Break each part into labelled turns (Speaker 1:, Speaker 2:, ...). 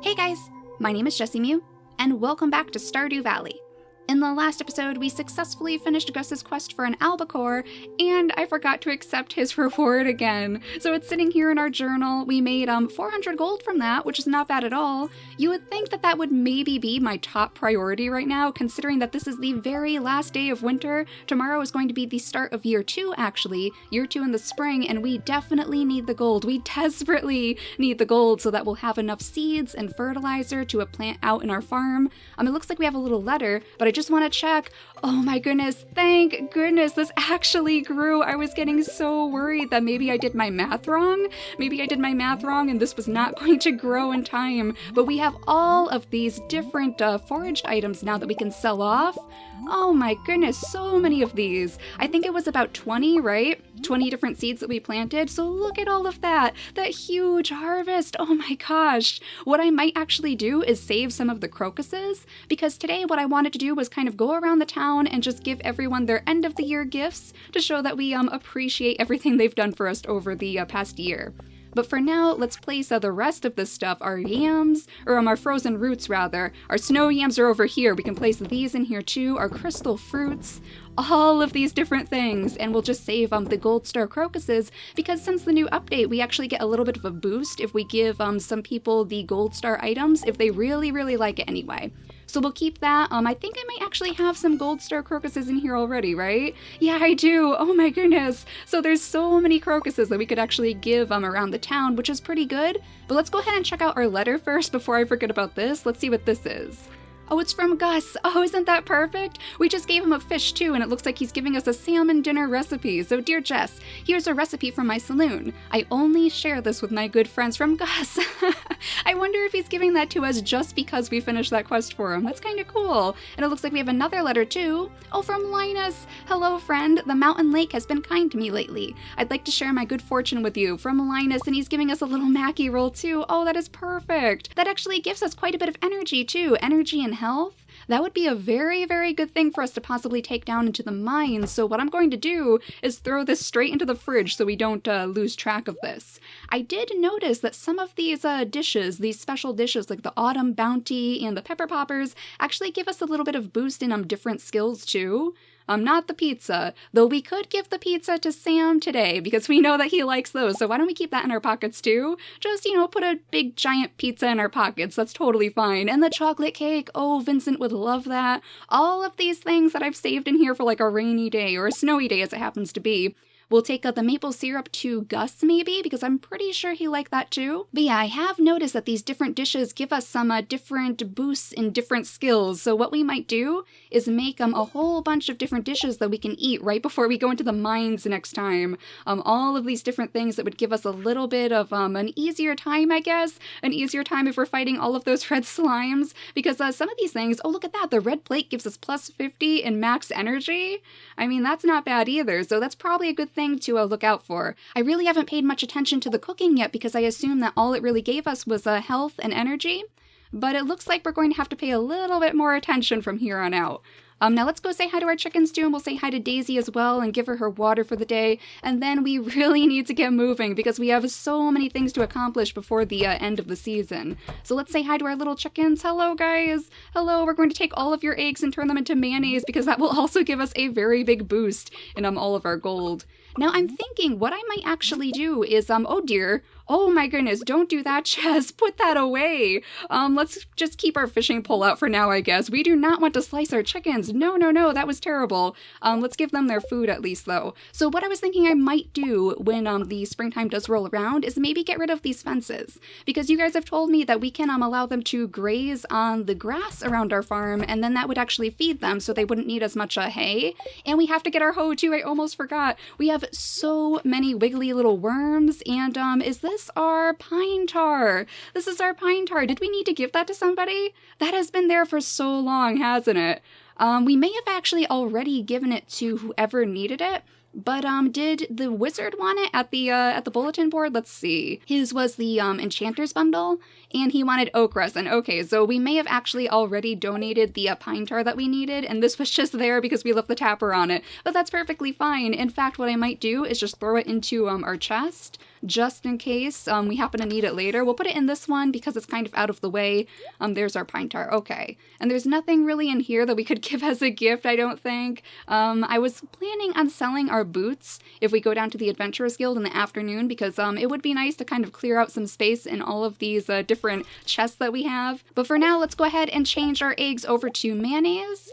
Speaker 1: Hey guys, my name is JessiMew, and welcome back to Stardew Valley. In the last episode, we successfully finished Gus's quest for an albacore, and I forgot to accept his reward again. So it's sitting here in our journal. We made 400 gold from that, which is not bad at all. You would think that that would maybe be my top priority right now, considering that this is the very last day of winter. Tomorrow is going to be the start of year 2, actually. Year 2 in the spring, and we definitely need the gold. We desperately need the gold so that we'll have enough seeds and fertilizer to plant out in our farm. It looks like we have a little letter, but I just want to check. Oh my goodness, thank goodness this actually grew. I was getting so worried that maybe I did my math wrong. Maybe I did my math wrong and this was not going to grow in time. But we have all of these different foraged items now that we can sell off. Oh my goodness, so many of these. I think it was about 20, right? 20 different seeds that we planted. So look at all of that. That huge harvest. Oh my gosh. What I might actually do is save some of the crocuses, because today what I wanted to do was kind of go around the town and just give everyone their end of the year gifts to show that we appreciate everything they've done for us over the past year. But for now, let's place the rest of this stuff, our yams, or our frozen roots rather. Our snow yams are over here. We can place these in here too. Our crystal fruits, all of these different things. And we'll just save the gold star crocuses, because since the new update, we actually get a little bit of a boost if we give some people the gold star items, if they really, really like it anyway. So we'll keep that. I think I might actually have some gold star crocuses in here already, right? Yeah, I do. Oh my goodness. So there's so many crocuses that we could actually give around the town, which is pretty good. But let's go ahead and check out our letter first before I forget about this. Let's see what this is. Oh, it's from Gus. Oh, isn't that perfect? We just gave him a fish too, and it looks like he's giving us a salmon dinner recipe. So dear Jess, here's a recipe from my saloon. I only share this with my good friends from Gus. I wonder if he's giving that to us just because we finished that quest for him. That's kind of cool. And it looks like we have another letter too. Oh, from Linus. Hello, friend. The mountain lake has been kind to me lately. I'd like to share my good fortune with you. From Linus, and he's giving us a little Mackie roll too. Oh, that is perfect. That actually gives us quite a bit of energy too. Energy and health. That would be a very, very good thing for us to possibly take down into the mines. So what I'm going to do is throw this straight into the fridge so we don't lose track of this. I did notice that some of these dishes, these special dishes like the Autumn Bounty and the Pepper Poppers, actually give us a little bit of boost in different skills too. Not the pizza, though we could give the pizza to Sam today because we know that he likes those, so why don't we keep that in our pockets too? Just, put a big giant pizza in our pockets, that's totally fine. And the chocolate cake, oh, Vincent would love that. All of these things that I've saved in here for like a rainy day or a snowy day as it happens to be. We'll take the maple syrup to Gus maybe, because I'm pretty sure he liked that too. But yeah, I have noticed that these different dishes give us some different boosts in different skills. So what we might do is make a whole bunch of different dishes that we can eat right before we go into the mines next time. All of these different things that would give us a little bit of an easier time, I guess. An easier time if we're fighting all of those red slimes. Because some of these things, oh look at that, the red plate gives us plus 50 in max energy. I mean, that's not bad either. So that's probably a good thing to look out for. I really haven't paid much attention to the cooking yet because I assumed that all it really gave us was health and energy, but it looks like we're going to have to pay a little bit more attention from here on out. Now let's go say hi to our chickens too, and we'll say hi to Daisy as well and give her water for the day, and then we really need to get moving because we have so many things to accomplish before the end of the season. So let's say hi to our little chickens. Hello guys! Hello, we're going to take all of your eggs and turn them into mayonnaise because that will also give us a very big boost in all of our gold. Now I'm thinking what I might actually do is, oh dear, oh my goodness, don't do that, Chess, put that away. Let's just keep our fishing pole out for now, I guess. We do not want to slice our chickens. No, that was terrible. Let's give them their food at least though. So what I was thinking I might do when the springtime does roll around is maybe get rid of these fences. Because you guys have told me that we can allow them to graze on the grass around our farm, and then that would actually feed them so they wouldn't need as much hay. And we have to get our hoe too, I almost forgot. We have so many wiggly little worms, and is this our pine tar? This is our pine tar. Did we need to give that to somebody? That has been there for so long, hasn't it? We may have actually already given it to whoever needed it, but did the wizard want it at the bulletin board? Let's see. His was the enchanter's bundle, and he wanted oak resin. Okay, so we may have actually already donated the pine tar that we needed, and this was just there because we left the tapper on it. But that's perfectly fine. In fact, what I might do is just throw it into our chest. just in case we happen to need it later. We'll put it in this one because it's kind of out of the way. There's our pine tar. Okay. And there's nothing really in here that we could give as a gift, I don't think. I was planning on selling our boots if we go down to the Adventurers Guild in the afternoon because it would be nice to kind of clear out some space in all of these different chests that we have. But for now, let's go ahead and change our eggs over to mayonnaise.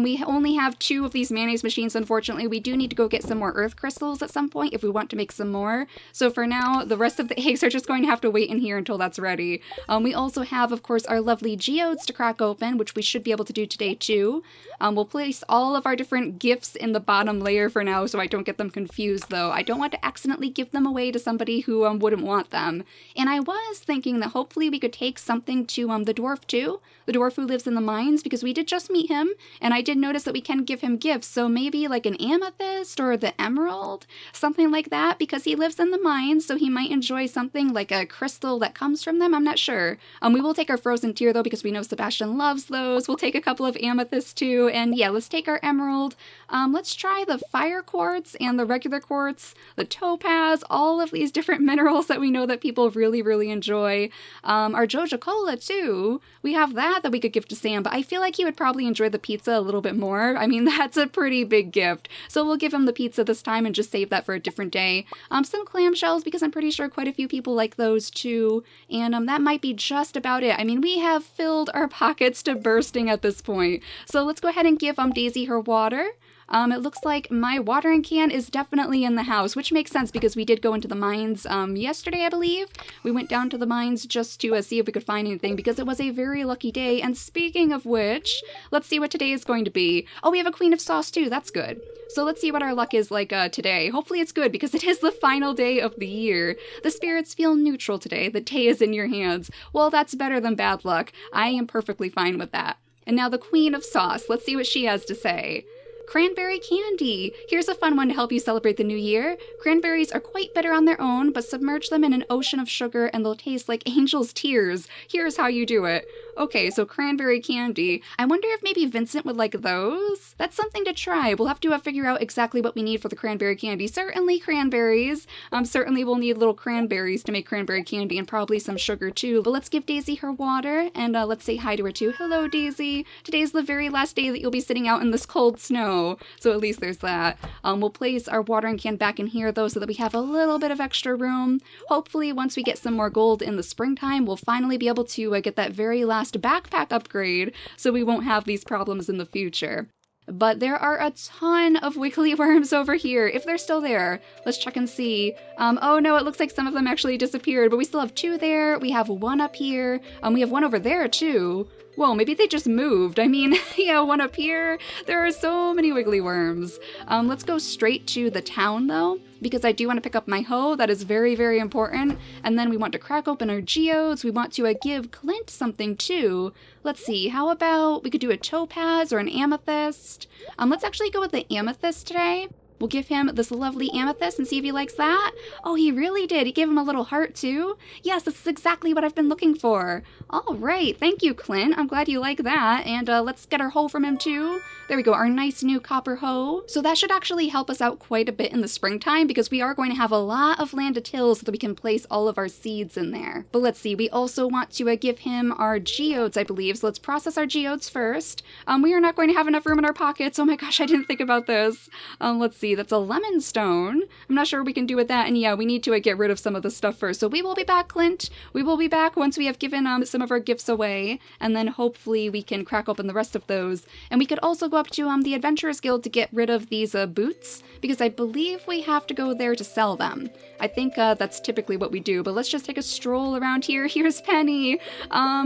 Speaker 1: We only have 2 of these mayonnaise machines, unfortunately. We do need to go get some more earth crystals at some point if we want to make some more. So for now, the rest of the eggs are just going to have to wait in here until that's ready. We also have, of course, our lovely geodes to crack open, which we should be able to do today too. We'll place all of our different gifts in the bottom layer for now so I don't get them confused, though. I don't want to accidentally give them away to somebody who wouldn't want them. And I was thinking that hopefully we could take something to the dwarf too, the dwarf who lives in the mines, because we did just meet him, and I did notice that we can give him gifts, so maybe like an amethyst or the emerald, something like that, because he lives in the mines, so he might enjoy something like a crystal that comes from them. I'm not sure. We will take our frozen tear though, because we know Sebastian loves those. We'll take a couple of amethysts too, and yeah, let's take our emerald. Let's try the fire quartz and the regular quartz, the topaz, all of these different minerals that we know that people really, really enjoy. Our Joja Cola too. We have that we could give to Sam, but I feel like he would probably enjoy the pizza a little bit more. I mean, that's a pretty big gift. So we'll give him the pizza this time and just save that for a different day. Some clamshells, because I'm pretty sure quite a few people like those too. And that might be just about it. I mean, we have filled our pockets to bursting at this point. So let's go ahead and give Daisy her water. It looks like my watering can is definitely in the house, which makes sense because we did go into the mines yesterday, I believe. We went down to the mines just to see if we could find anything because it was a very lucky day. And speaking of which, let's see what today is going to be. Oh, we have a Queen of Sauce too. That's good. So let's see what our luck is like today. Hopefully it's good because it is the final day of the year. The spirits feel neutral today. The day is in your hands. Well, that's better than bad luck. I am perfectly fine with that. And now the Queen of Sauce. Let's see what she has to say. Cranberry candy. Here's a fun one to help you celebrate the new year. Cranberries are quite bitter on their own, but submerge them in an ocean of sugar and they'll taste like angel's tears. Here's how you do it. Okay, so cranberry candy. I wonder if maybe Vincent would like those? That's something to try. We'll have to figure out exactly what we need for the cranberry candy. Certainly cranberries. Certainly we'll need little cranberries to make cranberry candy and probably some sugar too. But let's give Daisy her water and let's say hi to her too. Hello, Daisy. Today's the very last day that you'll be sitting out in this cold snow. So at least there's that. We'll place our watering can back in here though so that we have a little bit of extra room. Hopefully once we get some more gold in the springtime, we'll finally be able to get that very last backpack upgrade so we won't have these problems in the future. But there are a ton of wiggly worms over here, if they're still there. Let's check and see. Oh no, it looks like some of them actually disappeared, but we still have 2 there. We have 1 up here. We have 1 over there too. Whoa, maybe they just moved. I mean, yeah, 1 up here. There are so many wiggly worms. Let's go straight to the town though, because I do want to pick up my hoe. That is very, very important. And then we want to crack open our geodes. We want to give Clint something too. Let's see, how about we could do a topaz or an amethyst? Let's actually go with the amethyst today. We'll give him this lovely amethyst and see if he likes that. Oh, he really did. He gave him a little heart too. Yes, this is exactly what I've been looking for. All right, thank you, Clint. I'm glad you like that. And let's get our hoe from him too. There we go, our nice new copper hoe. So that should actually help us out quite a bit in the springtime because we are going to have a lot of land to till so that we can place all of our seeds in there. But let's see, we also want to give him our geodes, I believe. So let's process our geodes first. We are not going to have enough room in our pockets. Oh my gosh, I didn't think about this. Let's see. That's a lemon stone. I'm not sure what we can do with that. And yeah, we need to get rid of some of the stuff first. So we will be back, Clint. We will be back once we have given some of our gifts away. And then hopefully we can crack open the rest of those. And we could also go up to the Adventurers Guild to get rid of these boots, because I believe we have to go there to sell them. I think that's typically what we do, but let's just take a stroll around here. Here's Penny.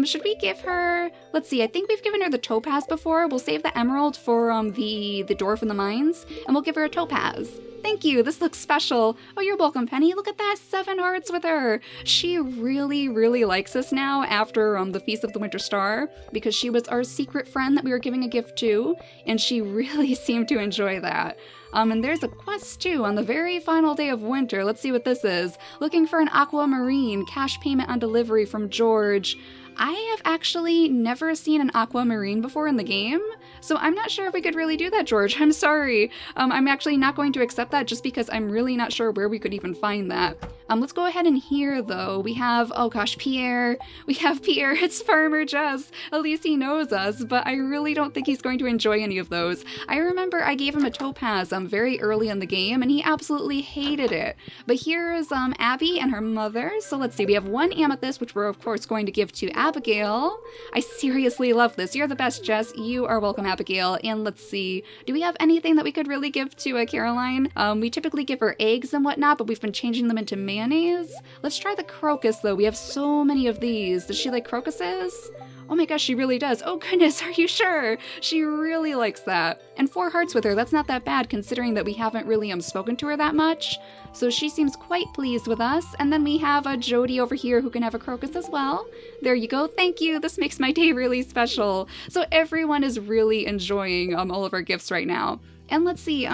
Speaker 1: Should we give her... Let's see, I think we've given her the topaz before. We'll save the emerald for the dwarf in the mines, and we'll give her a topaz. Thank you, this looks special. Oh, you're welcome, Penny. Look at that, 7 hearts with her. She really, really likes us now after the Feast of the Winter Star, because she was our secret friend that we were giving a gift to, and she really seemed to enjoy that. And there's a quest too on the very final day of winter. Let's see what this is. Looking for an aquamarine, cash payment on delivery from George. I have actually never seen an aquamarine before in the game, so I'm not sure if we could really do that, George. I'm sorry. I'm actually not going to accept that just because I'm really not sure where we could even find that. Let's go ahead and here, though. We have, oh gosh, Pierre. We have Pierre. It's Farmer Jess. At least he knows us, but I really don't think he's going to enjoy any of those. I remember I gave him a topaz very early in the game, and he absolutely hated it. But here is Abby and her mother. So let's see. We have one amethyst, which we're, of course, going to give to Abigail. I seriously love this. You're the best, Jess. You are welcome, Abigail. And let's see. Do we have anything that we could really give to Caroline? We typically give her eggs and whatnot, but we've been changing them into mayonnaise. Let's try the crocus, though. We have so many of these. Does she like crocuses? Oh my gosh, she really does. Oh goodness, are you sure? She really likes that. And 4 hearts with her, that's not that bad considering that we haven't really spoken to her that much. So she seems quite pleased with us. And then we have a Jody over here who can have a crocus as well. There you go, thank you. This makes my day really special. So everyone is really enjoying all of our gifts right now. And let's see,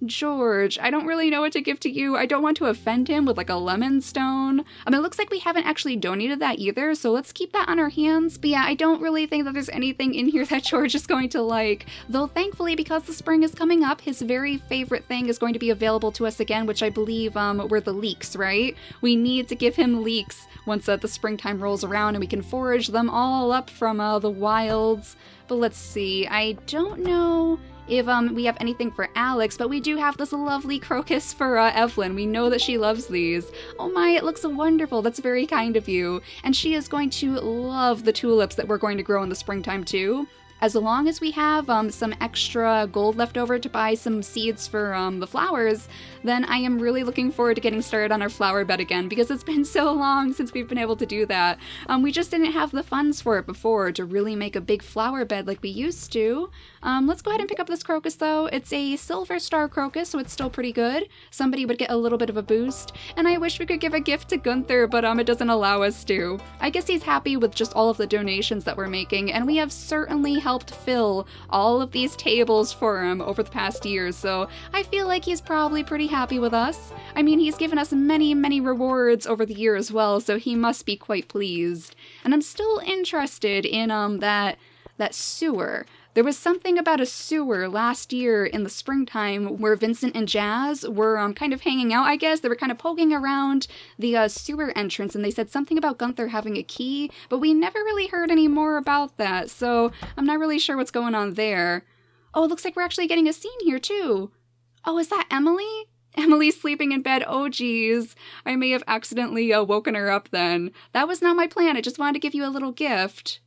Speaker 1: George, I don't really know what to give to you. I don't want to offend him with like a lemon stone. It looks like we haven't actually donated that either, so let's keep that on our hands. But yeah, I don't really think that there's anything in here that George is going to like. Though thankfully, because the spring is coming up, his very favorite thing is going to be available to us again, which I believe were the leeks, right? We need to give him leeks once the springtime rolls around and we can forage them all up from the wilds. But let's see, I don't know if we have anything for Alex, but we do have this lovely crocus for Evelyn. We know that she loves these. Oh my, it looks wonderful. That's very kind of you. And she is going to love the tulips that we're going to grow in the springtime too. As long as we have some extra gold left over to buy some seeds for the flowers, then I am really looking forward to getting started on our flower bed again because it's been so long since we've been able to do that. We just didn't have the funds for it before to really make a big flower bed like we used to. Let's go ahead and pick up this crocus though. It's a silver star crocus, so it's still pretty good. Somebody would get a little bit of a boost. And I wish we could give a gift to Gunther, but it doesn't allow us to. I guess he's happy with just all of the donations that we're making, and we have certainly helped fill all of these tables for him over the past years, so I feel like he's probably pretty happy with us. I mean, he's given us many rewards over the year as well, so he must be quite pleased. And I'm still interested in that sewer. There was something about a sewer last year in the springtime where Vincent and Jazz were kind of hanging out, I guess. They were kind of poking around the sewer entrance, and they said something about Gunther having a key, but we never really heard any more about that, so I'm not really sure what's going on there. Oh, it looks like we're actually getting a scene here, too. Oh, is that Emily? Emily's sleeping in bed. Oh, geez. I may have accidentally woken her up then. That was not my plan. I just wanted to give you a little gift.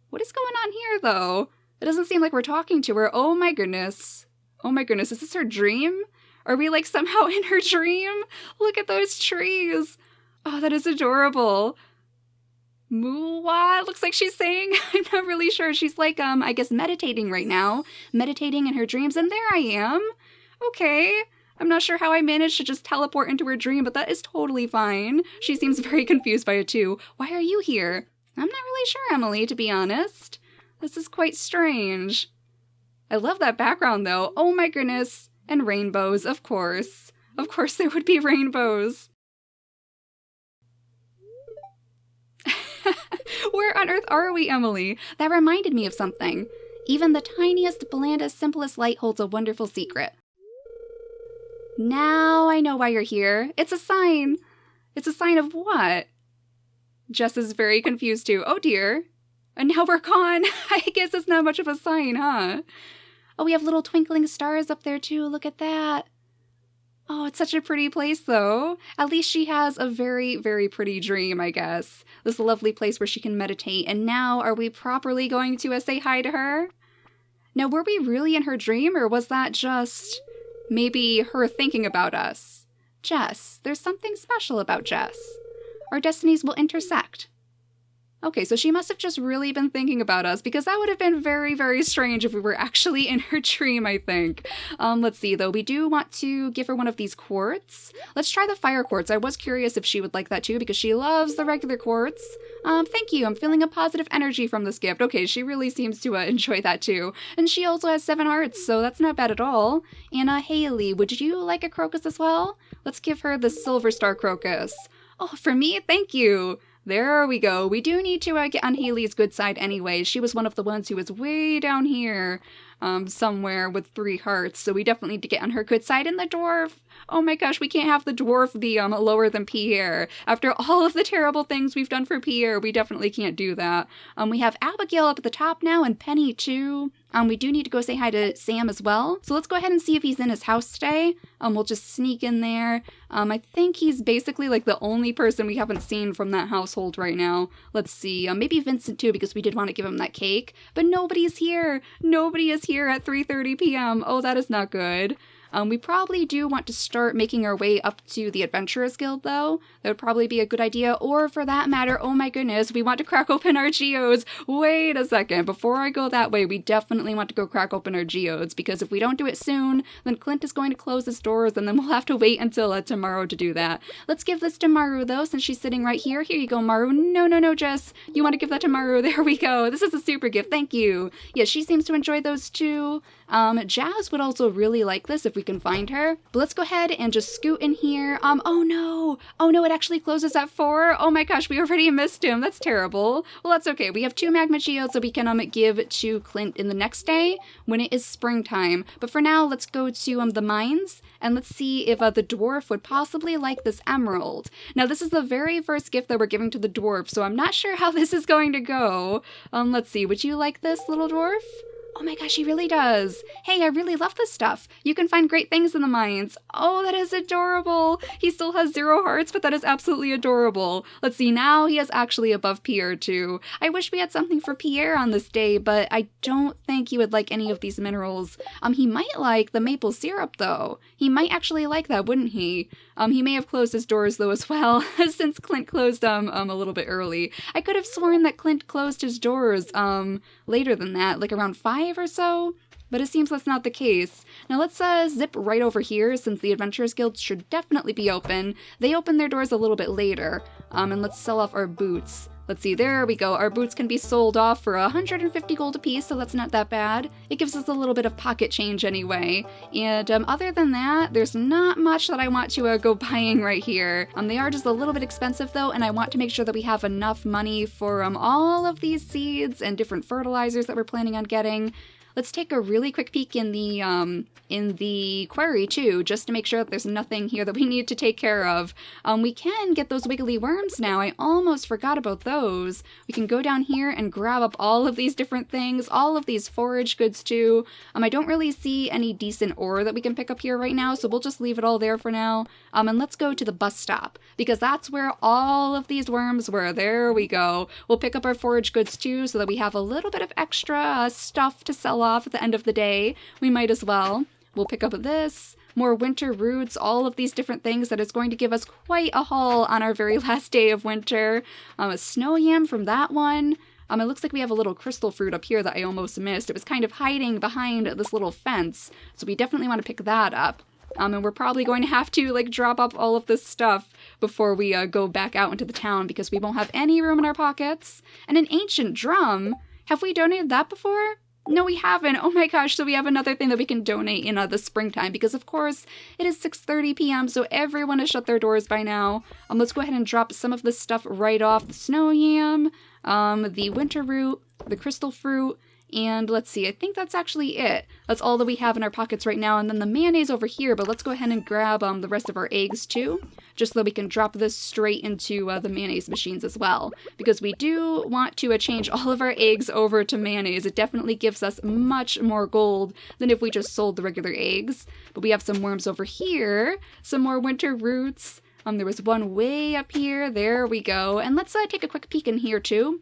Speaker 1: What is going on here, though? It doesn't seem like we're talking to her. Oh my goodness. Oh my goodness, is this her dream? Are we like somehow in her dream? Look at those trees. Oh, that is adorable. Muwa, looks like she's saying. I'm not really sure. She's like, I guess meditating right now. Meditating in her dreams, and there I am. Okay. I'm not sure how I managed to just teleport into her dream, but that is totally fine. She seems very confused by it too. Why are you here? I'm not really sure, Emily, to be honest. This is quite strange. I love that background, though. Oh my goodness. And rainbows, of course. Of course there would be rainbows. Where on earth are we, Emily? That reminded me of something. Even the tiniest, blandest, simplest light holds a wonderful secret. Now I know why you're here. It's a sign. It's a sign of what? Jess is very confused too. Oh dear. And now we're gone. I guess it's not much of a sign, huh? Oh, we have little twinkling stars up there too. Look at that. Oh, it's such a pretty place though. At least she has a very pretty dream, I guess. This lovely place where she can meditate. And now are we properly going to say hi to her? Now, were we really in her dream, or was that just maybe her thinking about us? Jess, there's something special about Jess. Our destinies will intersect. Okay, so she must have just really been thinking about us, because that would have been very strange if we were actually in her dream, I think. Let's see, though. We do want to give her one of these quartz. Let's try the fire quartz. I was curious if she would like that too, because she loves the regular quartz. Thank you. I'm feeling a positive energy from this gift. Okay, she really seems to enjoy that too. And she also has 7 hearts, so that's not bad at all. And Haley, would you like a crocus as well? Let's give her the silver star crocus. Oh, for me? Thank you. There we go. We do need to get on Haley's good side anyway. She was one of the ones who was way down here somewhere with 3 hearts, so we definitely need to get on her good side. And the dwarf, oh my gosh, we can't have the dwarf be lower than Pierre. After all of the terrible things we've done for Pierre, we definitely can't do that. We have Abigail up at the top now, and Penny too. We do need to go say hi to Sam as well. So let's go ahead and see if he's in his house today. We'll just sneak in there. I think he's basically like the only person we haven't seen from that household right now. Let's see. Maybe Vincent too, because we did want to give him that cake. But nobody's here. Nobody is here at 3:30 p.m. Oh, that is not good. We probably do want to start making our way up to the Adventurers Guild, though. That would probably be a good idea. Or, for that matter, oh my goodness, we want to crack open our geodes. Wait a second. Before I go that way, we definitely want to go crack open our geodes, because if we don't do it soon, then Clint is going to close his doors, and then we'll have to wait until tomorrow to do that. Let's give this to Maru, though, since she's sitting right here. Here you go, Maru. No, Jess. You want to give that to Maru. There we go. This is a super gift. Thank you. Yeah, she seems to enjoy those, too. Jazz would also really like this if we can find her. But let's go ahead and just scoot in here. Oh no, it actually closes at 4. Oh my gosh, we already missed him. That's terrible. Well, that's okay. We have 2 magma geodes that we can give to Clint in the next day when it is springtime. But for now, let's go to the mines and let's see if the dwarf would possibly like this emerald. Now, this is the very first gift that we're giving to the dwarf, so I'm not sure how this is going to go. Let's see. Would you like this, little dwarf? Oh my gosh, he really does. Hey, I really love this stuff. You can find great things in the mines. Oh, that is adorable. He still has 0 hearts, but that is absolutely adorable. Let's see, now he is actually above Pierre too. I wish we had something for Pierre on this day, but I don't think he would like any of these minerals. He might like the maple syrup though. He might actually like that, wouldn't he? He may have closed his doors though as well, since Clint closed them a little bit early. I could have sworn that Clint closed his doors later than that, like around 5 or so, but it seems that's not the case. Now let's zip right over here, since the Adventurers Guild should definitely be open. They open their doors a little bit later, and let's sell off our boots. Let's see, there we go. Our boots can be sold off for 150 gold apiece, so that's not that bad. It gives us a little bit of pocket change anyway. And other than that, there's not much that I want to go buying right here. They are just a little bit expensive though, and I want to make sure that we have enough money for all of these seeds and different fertilizers that we're planning on getting. Let's take a really quick peek in the quarry too, just to make sure that there's nothing here that we need to take care of. We can get those wiggly worms now. I almost forgot about those. We can go down here and grab up all of these different things, all of these forage goods too. I don't really see any decent ore that we can pick up here right now, so we'll just leave it all there for now. And let's go to the bus stop, because that's where all of these worms were. There we go. We'll pick up our forage goods too, so that we have a little bit of extra stuff to sell off at the end of the day. We might as well. We'll pick up this, more winter roots, all of these different things that is going to give us quite a haul on our very last day of winter. A snow yam from that one. It looks like we have a little crystal fruit up here that I almost missed. It was kind of hiding behind this little fence, so we definitely want to pick that up. And we're probably going to have to drop up all of this stuff before we go back out into the town, because we won't have any room in our pockets. And an ancient drum. Have we donated that before? No, we haven't. Oh my gosh, so we have another thing that we can donate in the springtime, because of course it is 6:30 p.m., so everyone has shut their doors by now. Let's go ahead and drop some of this stuff right off. The snow yam, the winter root, the crystal fruit, and let's see, I think that's actually it. That's all that we have in our pockets right now, and then the mayonnaise over here, but let's go ahead and grab the rest of our eggs too, just so that we can drop this straight into the mayonnaise machines as well, because we do want to change all of our eggs over to mayonnaise. It definitely gives us much more gold than if we just sold the regular eggs. But we have some worms over here, some more winter roots. There was one way up here. There we go. And let's take a quick peek in here too.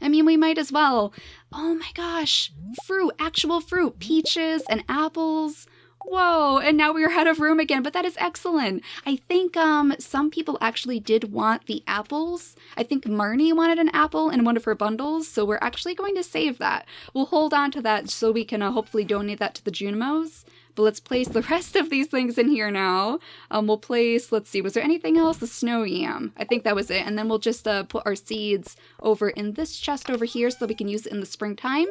Speaker 1: I mean, we might as well. Oh my gosh, fruit, actual fruit, peaches and apples. Whoa, and now we're out of room again, but that is excellent. I think some people actually did want the apples. I think Marnie wanted an apple in one of her bundles, so we're actually going to save that. We'll hold on to that so we can hopefully donate that to the Junimos. But let's place the rest of these things in here now. We'll place, let's see, was there anything else? The snow yam. I think that was it. And then we'll just put our seeds over in this chest over here so that we can use it in the springtime.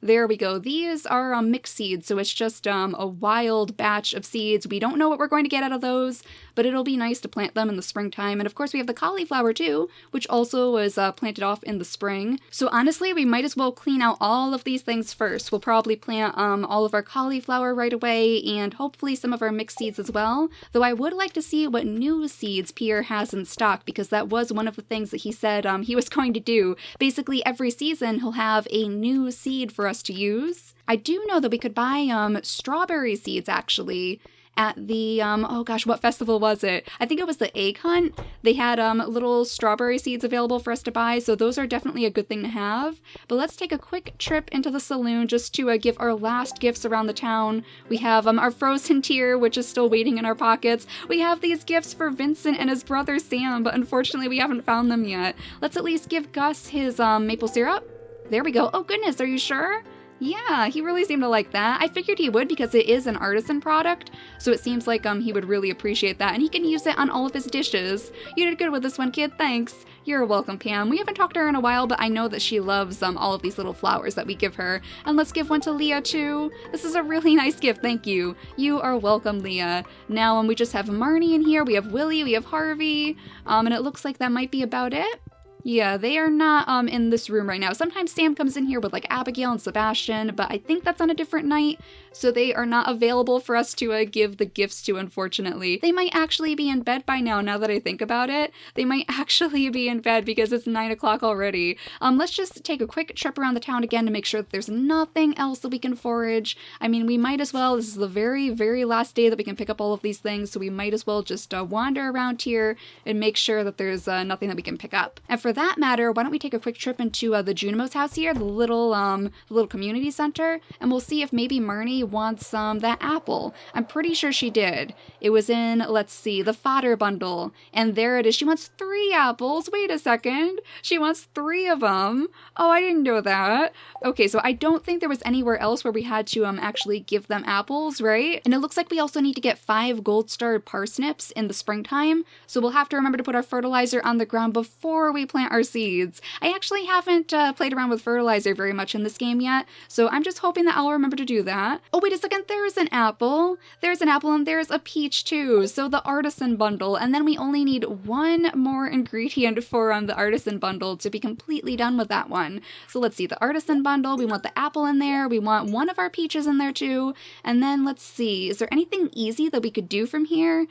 Speaker 1: There we go. These are mixed seeds, so it's just a wild batch of seeds. We don't know what we're going to get out of those, but it'll be nice to plant them in the springtime. And of course we have the cauliflower too, which also was planted off in the spring. So honestly, we might as well clean out all of these things first. We'll probably plant all of our cauliflower right away, and hopefully some of our mixed seeds as well. Though I would like to see what new seeds Pierre has in stock, because that was one of the things that he said he was going to do. Basically every season he'll have a new seed for us to use. I do know that we could buy strawberry seeds actually at the, oh gosh, what festival was it? I think it was the egg hunt. They had little strawberry seeds available for us to buy, so those are definitely a good thing to have. But let's take a quick trip into the saloon just to give our last gifts around the town. We have our frozen tier, which is still waiting in our pockets. We have these gifts for Vincent and his brother Sam, but unfortunately we haven't found them yet. Let's at least give Gus his maple syrup. There we go. Oh goodness, are you sure? Yeah, he really seemed to like that. I figured he would because it is an artisan product, so it seems like he would really appreciate that, and he can use it on all of his dishes. You did good with this one, kid. Thanks. You're welcome, Pam. We haven't talked to her in a while, but I know that she loves all of these little flowers that we give her. And let's give one to Leah too. This is a really nice gift. Thank you. You are welcome, Leah. Now we just have Marnie in here. We have Willie. We have Harvey. And it looks like that might be about it. Yeah, they are not in this room right now. Sometimes Sam comes in here with like Abigail and Sebastian, but I think that's on a different night, so they are not available for us to give the gifts to, unfortunately. They might actually be in bed by now that I think about it. They might actually be in bed because it's 9 o'clock already. Let's just take a quick trip around the town again to make sure that there's nothing else that we can forage. I mean, we might as well. This is the very, very last day that we can pick up all of these things, so we might as well just wander around here and make sure that there's nothing that we can pick up. And for that matter, why don't we take a quick trip into the Junimo's house here, the little community center, and we'll see if maybe Marnie wants that apple. I'm pretty sure she did. It was in, let's see, the fodder bundle, and there it is. She wants 3 apples. Wait a second. She wants 3 of them. Oh, I didn't know that. Okay, so I don't think there was anywhere else where we had to actually give them apples, right? And it looks like we also need to get 5 gold-starred parsnips in the springtime, so we'll have to remember to put our fertilizer on the ground before we plant our seeds. I actually haven't played around with fertilizer very much in this game yet, so I'm just hoping that I'll remember to do that. Oh, wait a second, there's an apple. There's an apple and there's a peach too, so the artisan bundle, and then we only need 1 more ingredient for the artisan bundle to be completely done with that one. So let's see, the artisan bundle, we want the apple in there, we want 1 of our peaches in there too, and then let's see, is there anything easy that we could do from here?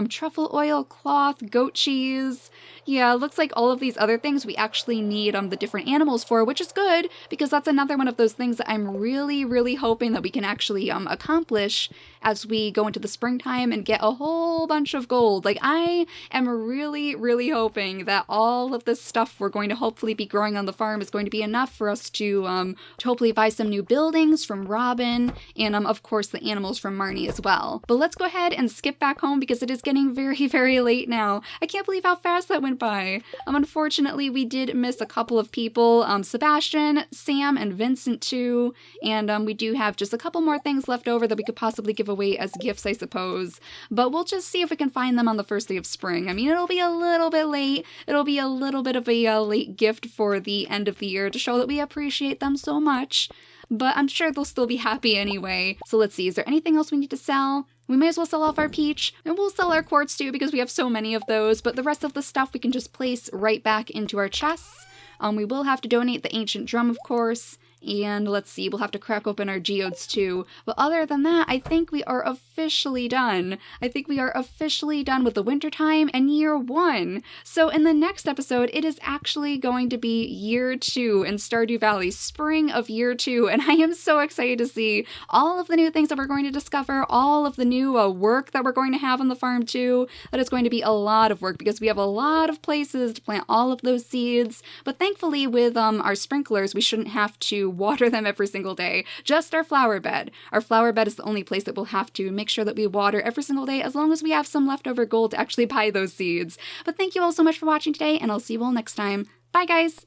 Speaker 1: Truffle oil, cloth, goat cheese. Yeah, it looks like all of these other things we actually need the different animals for, which is good, because that's another one of those things that I'm really, really hoping that we can actually accomplish as we go into the springtime and get a whole bunch of gold. Like, I am really, really hoping that all of this stuff we're going to hopefully be growing on the farm is going to be enough for us to hopefully buy some new buildings from Robin, and of course the animals from Marnie as well. But let's go ahead and skip back home because it is getting very, very late now. I can't believe how fast that went by. Unfortunately, we did miss a couple of people, Sebastian, Sam, and Vincent too, and we do have just a couple more things left over that we could possibly give away as gifts, I suppose. But we'll just see if we can find them on the first day of spring. I mean, it'll be a little bit late. It'll be a little bit of a late gift for the end of the year to show that we appreciate them so much. But I'm sure they'll still be happy anyway. So let's see, is there anything else we need to sell? We may as well sell off our peach, and we'll sell our quartz too because we have so many of those, but the rest of the stuff we can just place right back into our chests. We will have to donate the ancient drum, of course, and let's see, we'll have to crack open our geodes too. But other than that, I think we are officially done. I think we are officially done with the wintertime and year 1. So in the next episode, it is actually going to be year 2 in Stardew Valley, spring of year 2, and I am so excited to see all of the new things that we're going to discover, all of the new work that we're going to have on the farm too. That is going to be a lot of work because we have a lot of places to plant all of those seeds. But thankfully with our sprinklers, we shouldn't have to water them every single day, just our flower bed. Our flower bed is the only place that we'll have to make sure that we water every single day as long as we have some leftover gold to actually buy those seeds. But thank you all so much for watching today, and I'll see you all next time. Bye, guys!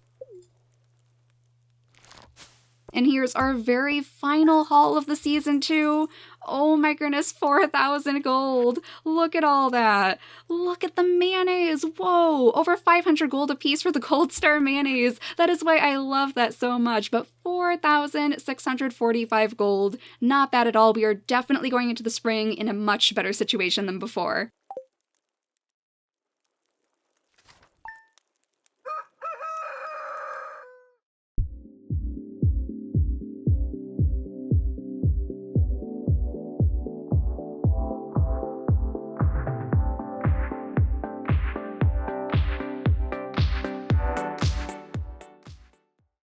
Speaker 1: And here's our very final haul of the season 2. Oh my goodness, 4,000 gold. Look at all that. Look at the mayonnaise. Whoa, over 500 gold apiece for the Gold Star mayonnaise. That is why I love that so much. But 4,645 gold. Not bad at all. We are definitely going into the spring in a much better situation than before.